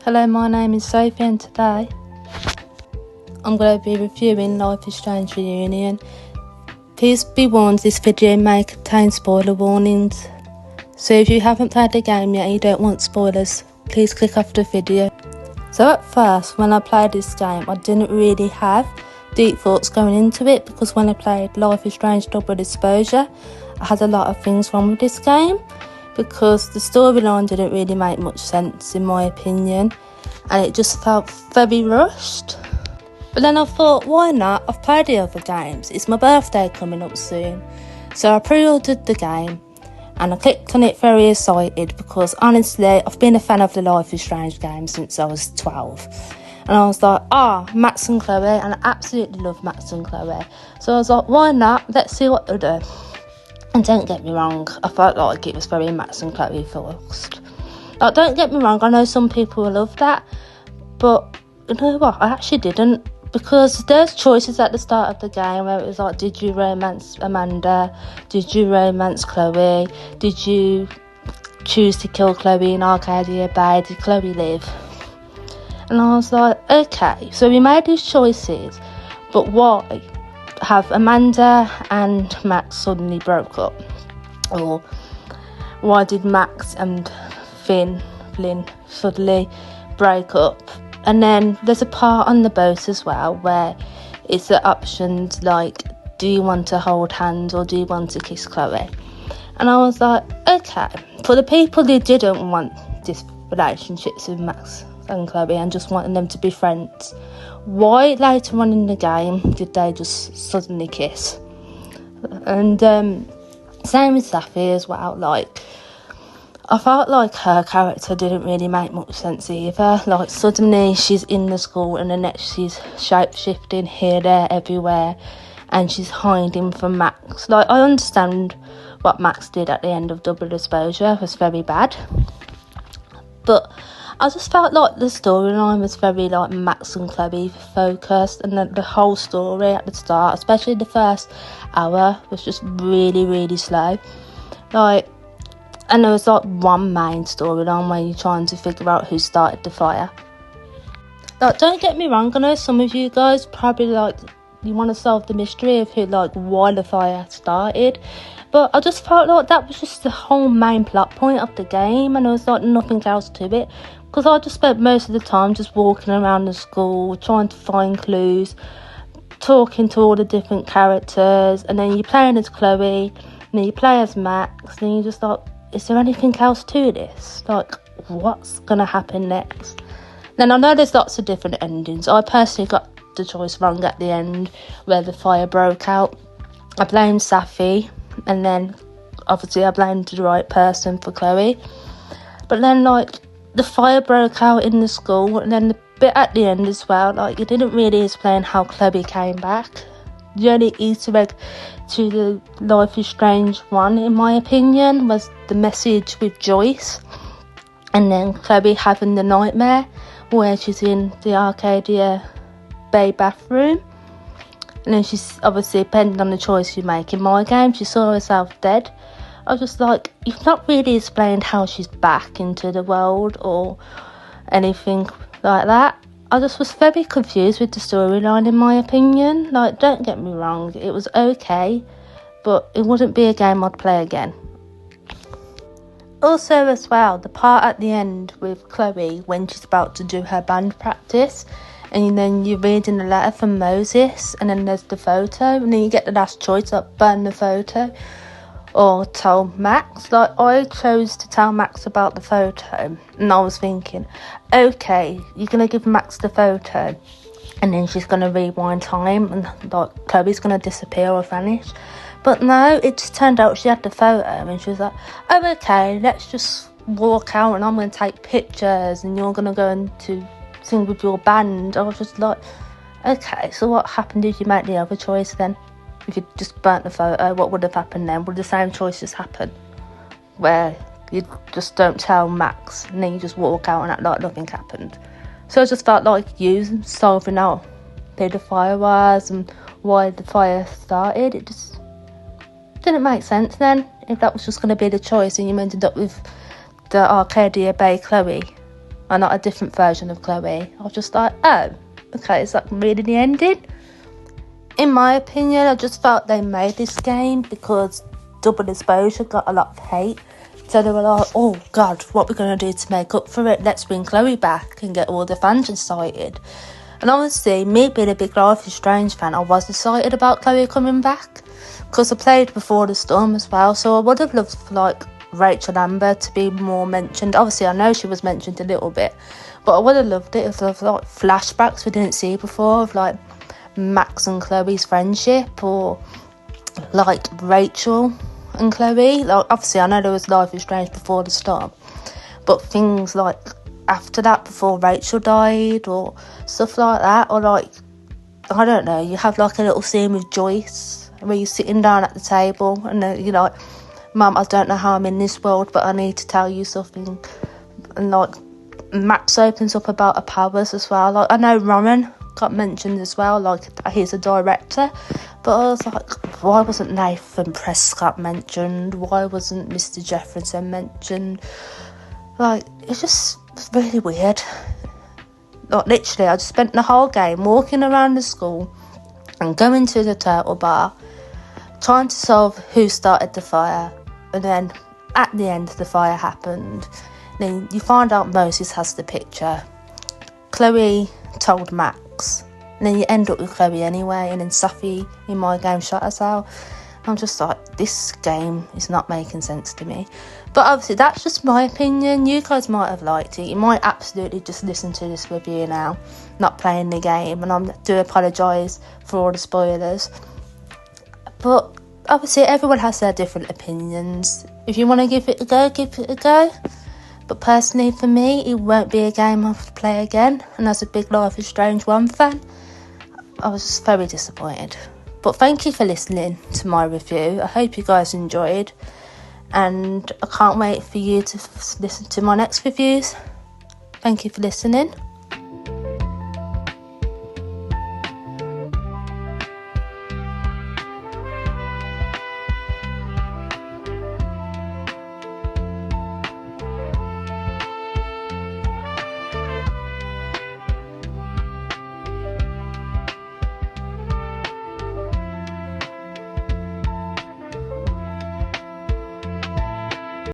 Hello, my name is Sophie and today I'm going to be reviewing Life is Strange Reunion. Please be warned, this video may contain spoiler warnings. So if you haven't played the game yet and you don't want spoilers, please click off the video. So at first, when I played this game, I didn't really have deep thoughts going into it because when I played Life is Strange Double Exposure, I had a lot of things wrong with this game because the storyline didn't really make much sense in my opinion and it just felt very rushed. But then I thought, why not? I've played the other games, it's my birthday coming up soon. So I pre-ordered the game and I clicked on it very excited because honestly I've been a fan of the Life is Strange game since I was 12. And I was like, Max and Chloe, and I absolutely love Max and Chloe. So I was like, why not? Let's see what they do. And don't get me wrong, I felt like it was very Max and Chloe focused. Like, don't get me wrong, I know some people will love that, but you know what, I actually didn't. Because there's choices at the start of the game where it was like, did you romance Amanda? Did you romance Chloe? Did you choose to kill Chloe in Arcadia Bay? Did Chloe live? And I was like, okay, so we made these choices, but why have Amanda and Max suddenly broke up? Or why did Max and Flynn suddenly break up? And then there's a part on the boat as well where it's the options like, do you want to hold hands or do you want to kiss Chloe? And I was like, okay, for the people who didn't want this relationship with Max and Chloe and just wanting them to be friends, why later on in the game did they just suddenly kiss? And same with Safi as well. Like, I felt like her character didn't really make much sense either. Like, suddenly she's in the school and the next she's shape-shifting here, there, everywhere, and she's hiding from Max. Like, I understand what Max did at the end of Double Exposure was very bad, but I just felt like the storyline was very like Max and Chloe focused, and the whole story at the start, especially the first hour, was just really, really slow. Like, and there was like one main storyline where you're trying to figure out who started the fire. Like, don't get me wrong, I know some of you guys probably like, you want to solve the mystery of who, like, why the fire started. But I just felt like that was just the whole main plot point of the game, and there was like nothing else to it. Because I just spent most of the time just walking around the school, trying to find clues, talking to all the different characters, and then you're playing as Chloe, and then you play as Max, and you're just like, is there anything else to this? Like, what's going to happen next? Then I know there's lots of different endings. I personally got the choice wrong at the end where the fire broke out. I blamed Safi, and then obviously I blamed the right person for Chloe. But then, like, the fire broke out in the school, and then the bit at the end as well, like, it didn't really explain how Chloe came back. The only Easter egg to the Life is Strange one, in my opinion, was the message with Joyce, and then Chloe having the nightmare where she's in the Arcadia Bay bathroom, and then she's obviously, depending on the choice you make in my game, she saw herself dead. I was just like, you've not really explained how she's back into the world or anything like that. I just was very confused with the storyline, in my opinion. Like, don't get me wrong, it was okay, but it wouldn't be a game I'd play again. Also as well, the part at the end with Chloe when she's about to do her band practice, and then you're reading the letter from Moses, and then there's the photo, and then you get the last choice, like burn the photo or tell Max. Like, I chose to tell Max about the photo, and I was thinking, okay, you're going to give Max the photo and then she's going to rewind time and like Chloe's going to disappear or vanish. But no, it just turned out she had the photo and she was like, oh, okay, let's just walk out and I'm going to take pictures and you're going to go and to sing with your band. I was just like, okay, so what happened if you make the other choice then? If you just burnt the photo, what would have happened then? Would the same choices happen? Where you just don't tell Max and then you just walk out and act like nothing happened. So I just felt like you solving out who the fire was and why the fire started. It just didn't make sense then. If that was just going to be the choice and you ended up with the Arcadia Bay Chloe, and not a different version of Chloe. I was just like, oh, okay, is that really the ending? In my opinion, I just felt they made this game because Double Exposure got a lot of hate. So they were like, oh God, what we're going to do to make up for it? Let's bring Chloe back and get all the fans excited. And obviously, me being a big Life is Strange fan, I was excited about Chloe coming back. Because I played Before the Storm as well, so I would have loved for, like, Rachel Amber to be more mentioned. Obviously, I know she was mentioned a little bit, but I would have loved it if there was, like, flashbacks we didn't see before of, like, Max and Chloe's friendship, or like Rachel and Chloe. Like, obviously I know there was Life is Strange Before the Storm, but things like after that, before Rachel died, or stuff like that, or like, I don't know, you have like a little scene with Joyce where you're sitting down at the table and you're like, Mum, I don't know how I'm in this world, but I need to tell you something. And like Max opens up about her powers as well. Like, I know Roman got mentioned as well, like he's a director, but I was like, why wasn't Nathan Prescott mentioned? Why wasn't Mr. Jefferson mentioned? Like, it's just really weird. Like, literally, I just spent the whole game walking around the school and going to the turtle bar, trying to solve who started the fire, and then at the end the fire happened. Then you find out Moses has the picture. Chloe told Max, and then you end up with Chloe anyway, and then Sophie in my game shot herself. I'm just like, this game is not making sense to me. But obviously that's just my opinion. You guys might have liked it. You might absolutely just listen to this review now, not playing the game, and I do apologise for all the spoilers. But obviously everyone has their different opinions. If you want to give it a go, give it a go. But personally, for me, it won't be a game I'll play again. And as a big Life is Strange 1 fan, I was just very disappointed. But thank you for listening to my review. I hope you guys enjoyed. And I can't wait for you to listen to my next reviews. Thank you for listening.